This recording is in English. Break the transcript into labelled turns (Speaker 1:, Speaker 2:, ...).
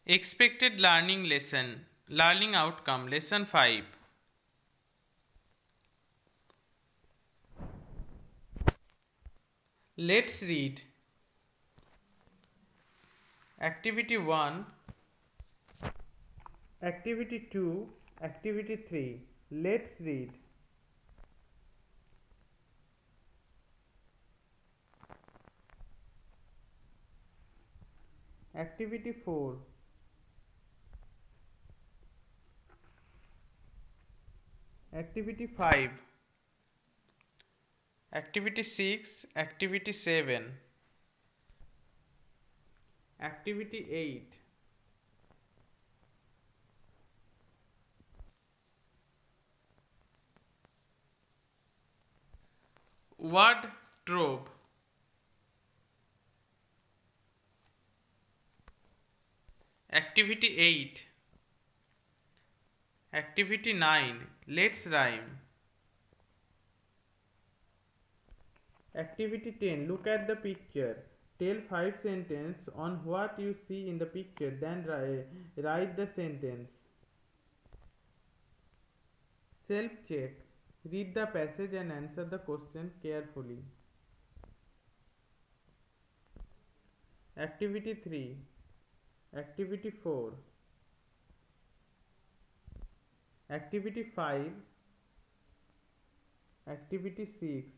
Speaker 1: Expected learning lesson, learning outcome, lesson 5. Let's read. Activity 1, Activity 2, Activity 3. Let's read. Activity 4, Activity 5, Activity 6, Activity 7, Activity 8, Wardrobe. Activity 8, Activity 9. Let's rhyme. Activity 10. Look at the picture. Tell 5 sentences on what you see in the picture, then write the sentence. Self check. Read the passage and answer the question carefully. Activity 3, Activity 4, Activity 5, Activity 6,